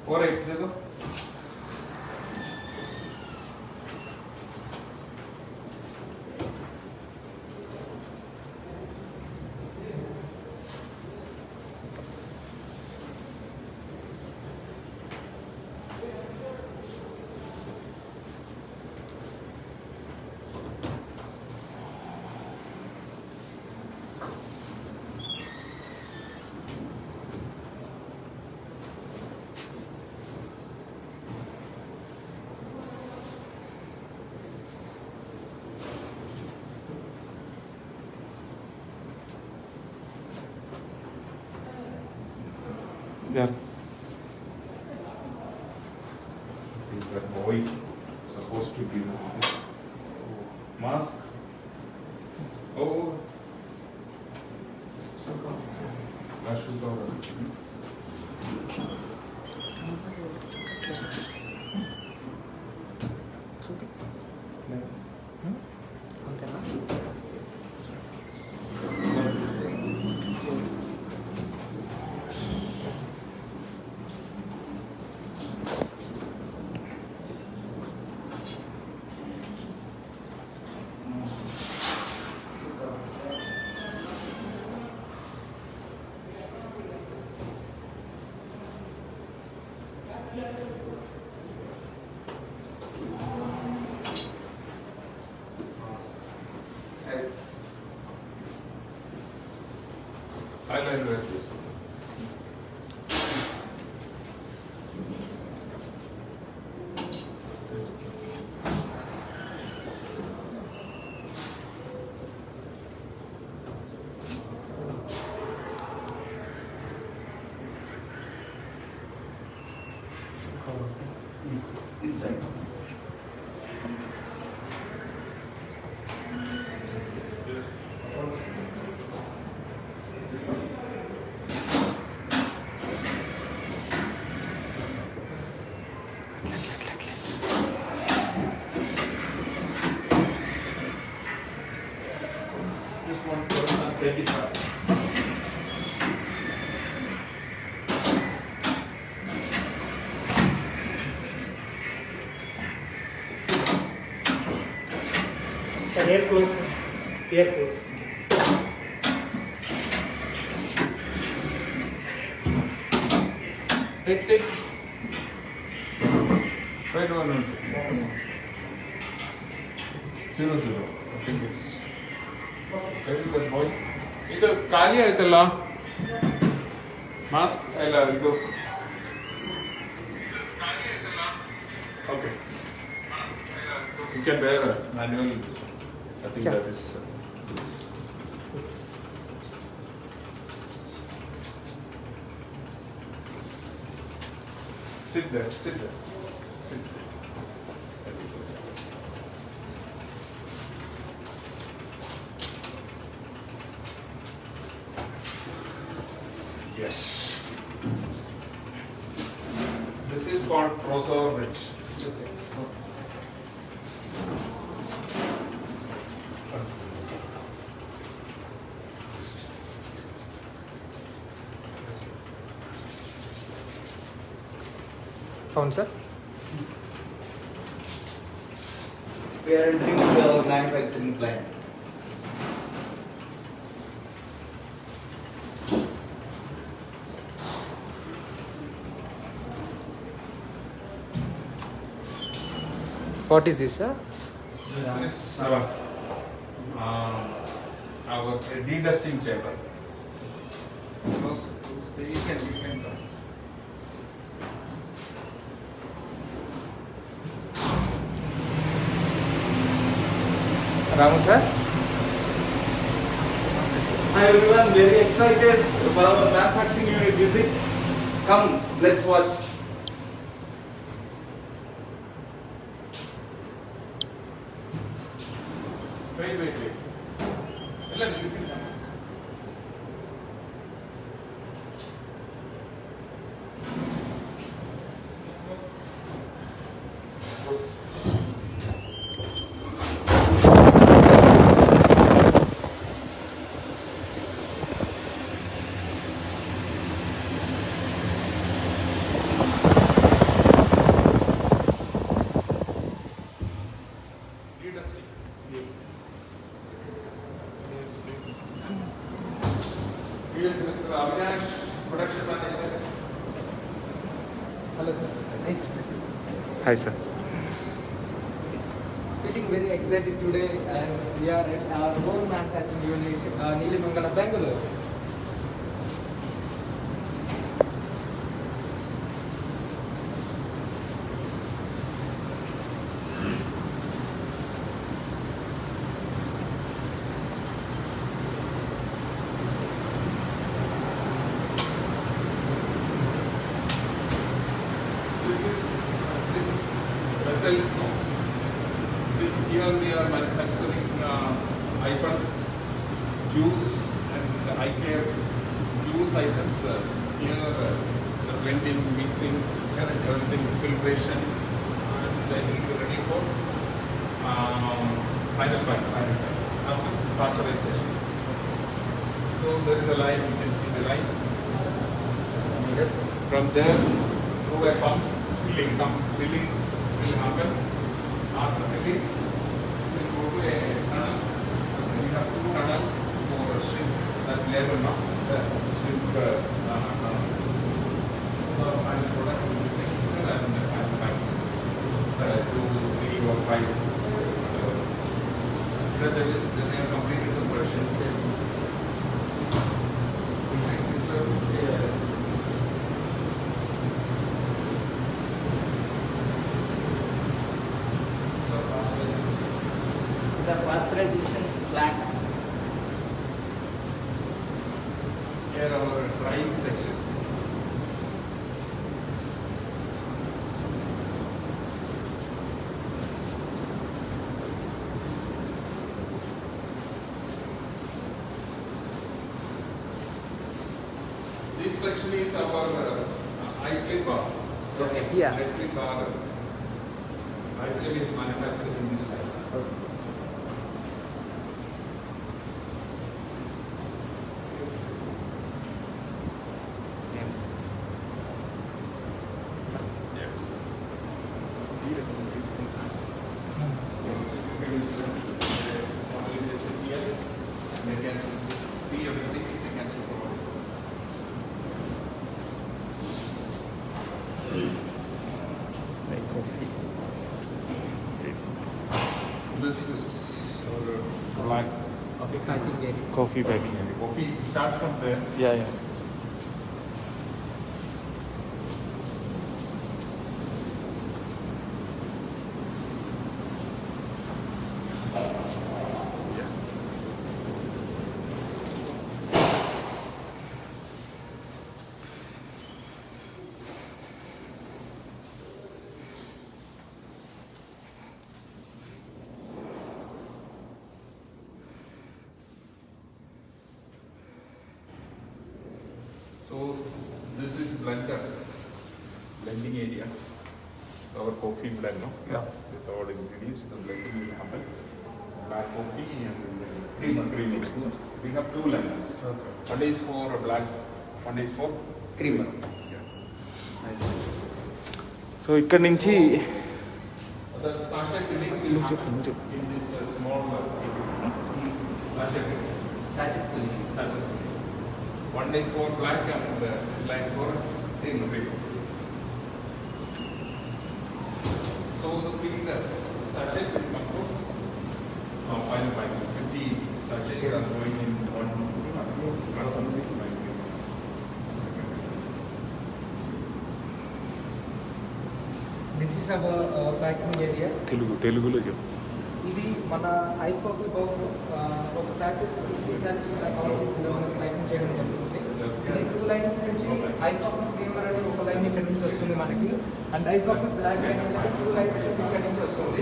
और एक दे दो। There. Is that boy supposed to give mask? Oh. I should go. It's okay. There. అంతేనా? Eyeliner like this. Inside. This one for 25. Hair close. Hair close. Take. Right one second. 0, 0. Okay, it's. Very good boy. ಇದು ಖಾಲಿ ಆಯ್ತಲ್ಲ mask ಎಲ್ಲ ಇದು okay you can ಬೇರ್ manual I think that is sit there sit there Yes. This is called Prosor Rich. అవును sir. We are entering into our manufacturing plant. What is this, sir? This is our dedusting chamber. You can come. Ramu sir. Hi everyone, very excited for our manufacturing unit visit. Come, let's watch. Wait. Ellen, you can come. Hello, sir. Nice to meet you. Hi, sir. It's feeling very excited today, and we are at our own manufacturing unit, Neelamangala, Bangalore. This vessel is now. Here we are manufacturing items, juice and eye care juice items. Here the blending, mixing, everything, filtration, and then it will be ready for final after pasteurization. So there is a line, you can see the line. From there, through a pump, filling will happen. After filling, we will go to a tunnel. We have two tunnels for shrimp that label now. The shrimp tunnel. The final product will be taken here and the final package. 2, 3 or 5. Then they have completed the production. The pasteurization plant. Here are our drying sections. This section is our ice cream bar. Okay. Yeah. Ice cream bar. Ice cream is manufactured in this type. They can see everything, they can supervise. Make coffee. This is our black Packing area. Coffee bag. coffee starts from there. Yeah. So this is blending area. Our coffee blend, no? Yeah. With all ingredients, the blending will happen. Black coffee and creamer. We have two lines. One is for black, one is for creamer. So ఇక్కడ నుంచి The sachet filling will happen in this small sachet filling. Sachet filling. Sachet filling. One is for black and this line for creamer. So the sachets will come from final packing. 50 sachets are going in one. This is our packing area. తెలుగులో చెప్పు. ఇది మన I coffee box ఒక socket 50 sockets cover చేసి మనం packing చేయడం జరుగుతుంది. ఈ 2 లైన్స్ నుంచి ఐ కాఫీ క్రీమర్ అనే ఒక లైన్ ఇక్కడ నుంచి వస్తుంది మనకి, and I coffee black line అనేది 2 లైన్స్ నుంచి ఇక్కడ నుంచి వస్తుంది.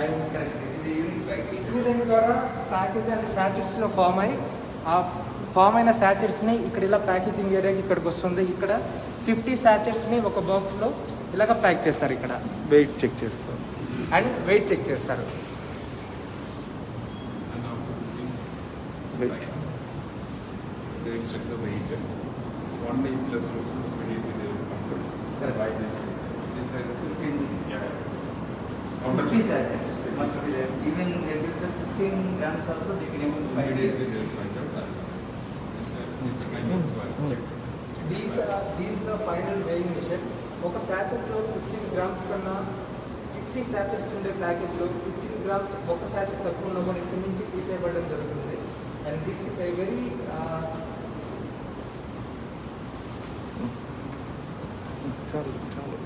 అండ్ కరెక్ట్ ఇది యూనిట్ ఈ 2 లైన్స్ ద్వారా ప్యాకేజ్ అండ్ సాచెట్స్లో ఫామ్ అయ్యి ఆ ఫామ్ అయిన సాచెట్స్ని ఇక్కడ ఇలా ప్యాకేజింగ్ ఏరియాకి ఇక్కడికి వస్తుంది. ఇక్కడ 50 సాచెట్స్ని ఒక బాక్స్లో ఇలాగ ప్యాక్ చేస్తారు ఇక్కడ, వెయిట్ చెక్ చేస్తాం. అండ్ వెయిట్ చెక్ చేస్తారు. Weight They will check the weight. One is less weight is by this. This is 15. Yeah. 50 sachets must be there. Even reduce the 15 grams also they can able to buy it. It's a kind of check. These the final weighing machine. ఒక శాచెట్లో 15 grams కన్నా 50 sachets ఉండే ప్యాకేజ్లో 15 grams ఒక sachet తక్కువ ఉన్న కూడా ఇక్కడి నుంచి తీసేయబడడం జరుగుతుంది. అండ్ దిస్ ఇస్ వెరీ చాలు చాలు.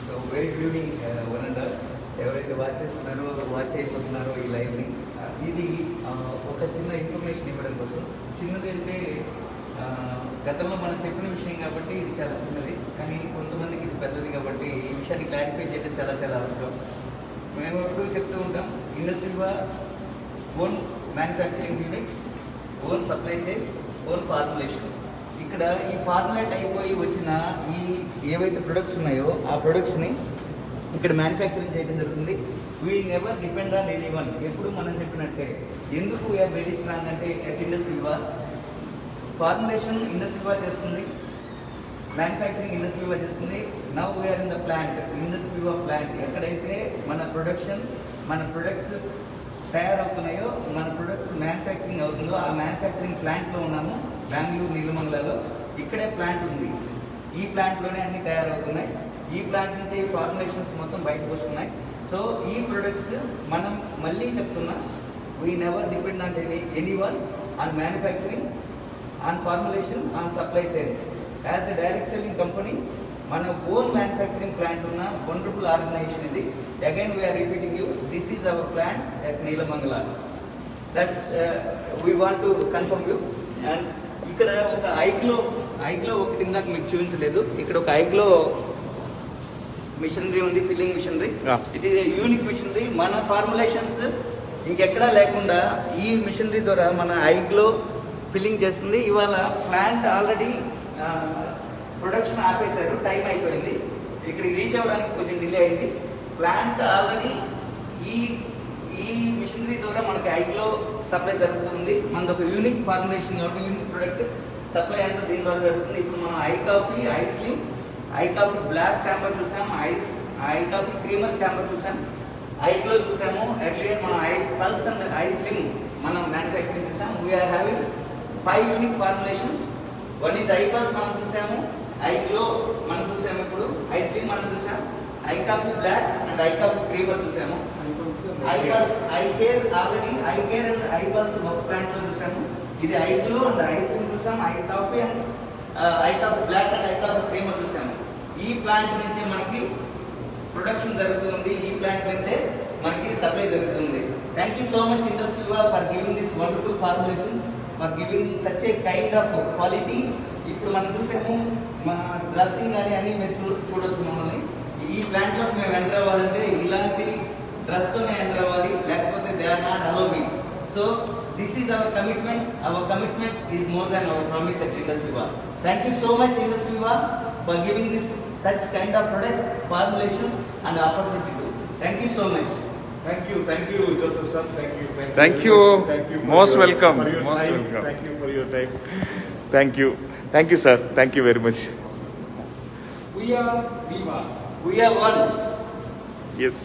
So very good evening one and all. ఎవరైతే వాచ్ చేస్తున్నారో వాచ్ అయిపోతున్నారో ఈ లైవ్ని, ఇది ఒక చిన్న ఇన్ఫర్మేషన్ ఇవ్వడం కోసం. చిన్నది అంటే గతంలో మనం చెప్పిన విషయం కాబట్టి ఇది చాలా చిన్నది, కానీ కొంతమందికి ఇది పెద్దది కాబట్టి ఈ విషయాన్ని క్లారిఫై చేయడం చాలా చాలా అవసరం. మేము ఎప్పుడు చెప్తూ ఉంటాం, IndusViva own manufacturing unit, own supply chain, own formulation. ఇక్కడ ఈ ఫార్ములేట్ అయిపోయి వచ్చిన ఈ ఏవైతే ప్రొడక్ట్స్ ఉన్నాయో ఆ ప్రొడక్ట్స్ని ఇక్కడ మ్యానుఫ్యాక్చరింగ్ చేయడం జరుగుతుంది. We never depend on any one. ఎప్పుడు మనం చెప్పినట్టే, ఎందుకు వీఆర్ వెరీ స్ట్రాంగ్ అంటే అట్ IndusViva ఫార్ములేషన్ IndusViva చేస్తుంది, మ్యానుఫ్యాక్చరింగ్ IndusViva చేస్తుంది. Now we are in the plant, IndusViva plant. ఎక్కడైతే మన ప్రొడక్షన్, మన ప్రొడక్ట్స్ తయారవుతున్నాయో, మన ప్రొడక్ట్స్ మ్యానుఫ్యాక్చరింగ్ అవుతుందో ఆ మ్యానుఫ్యాక్చరింగ్ ప్లాంట్లో ఉన్నాము, బెంగళూరు నీలమంగళలో. ఇక్కడే ప్లాంట్ ఉంది, ఈ ప్లాంట్లోనే అన్నీ తయారవుతున్నాయి. ఈ ప్లాంట్ నుంచి ఫార్ములేషన్స్ మొత్తం బయటకు వస్తున్నాయి. సో ఈ ప్రొడక్ట్స్ మనం మళ్ళీ చెప్తున్నా, we never depend on any one on manufacturing, on formulation, on supply chain. As the direct selling company మన ఓన్ మ్యానుఫ్యాక్చరింగ్ ప్లాంట్ ఉన్న వండర్ఫుల్ ఆర్గనైజేషన్ ఇది. Again we're repeating you, this is our plant at Nelamangala. That's we want to confirm you. And ఇక్కడ ఒక ఐగ్లో ఒకటి ఇందాక మీకు చూపించలేదు, ఇక్కడ ఒక ఐగ్లో మిషనరీ ఉంది, filling machinery. It is unique machinery. మన ఫార్ములేషన్స్ ఇంకెక్కడా లేకుండా ఈ మిషనరీ ద్వారా మన ఐగ్లో ఫిల్లింగ్ చేస్తుంది. ఇవాళ ప్లాంట్ ఆల్రెడీ ప్రొడక్షన్ ఆపేశారు, టైం అయిపోయింది. ఇక్కడికి రీచ్ అవ్వడానికి కొంచెం డిలే అయింది. ప్లాంట్ ఆల్రెడీ ఈ మిషనరీ ద్వారా మనకి ఐగ్లో సప్లై జరుగుతుంది. మనది ఒక యూనిక్ ఫార్ములేషన్ కాబట్టి యూనిక్ ప్రొడక్ట్ సప్లై అంతా దీని ద్వారా జరుగుతుంది. ఇప్పుడు మనం I coffee, I slim, I coffee black chamber చూసాం, ఐ కాఫీ క్రీమర్ ఛాంబర్ చూసాం, ఐగ్లో చూసాము. ఎర్లియర్ మనం I pulse and I slim మనం మ్యానుఫ్యాక్చరింగ్ చూసాం. We are having 5 unique formulations. One is I pulse మనం చూసాము, ఐగ్లో మనం చూసాము, ఇప్పుడు ఐ స్లిమ్ మనం చూసాం, I coffee black and I coffee creamer చూసాము. I pulse, I care already I care and I pulse ఒక ప్లాంట్లో చూసాము. ఇది ఐగ్లో అండ్ ఐ స్లిమ్ చూసాం, I coffee and I coffee black and I coffee creamer చూసాము. ఈ plant నుంచే మనకి ప్రొడక్షన్ జరుగుతుంది, ఈ ప్లాంట్ నుంచే మనకి సప్లై జరుగుతుంది. Thank you so much IndusViva for giving this wonderful formulations, for giving such a kind of quality. ఇప్పుడు మనం చూసాము మా డ్రెస్సింగ్ కానీ అన్నీ మీరు చూడొచ్చు. మమ్మల్ని ఈ ప్లాంట్లోకి మేము ఎంటర్ అవ్వాలంటే ఇలాంటి డ్రెస్తోనే ఎంటర్ అవ్వాలి, లేకపోతే they are not allowing. So this is our commitment. Our commitment is more than our promise at IndusViva. Thank you so much IndusViva for giving this such kind of products, formulations and opportunity to. Thank you so much. Thank you, Joseph sir. Thank you. Thank you. Most welcome. For your Most time. welcome. Thank you for your time. Thank you sir. Thank you very much. We are Viva. We are one. Yes.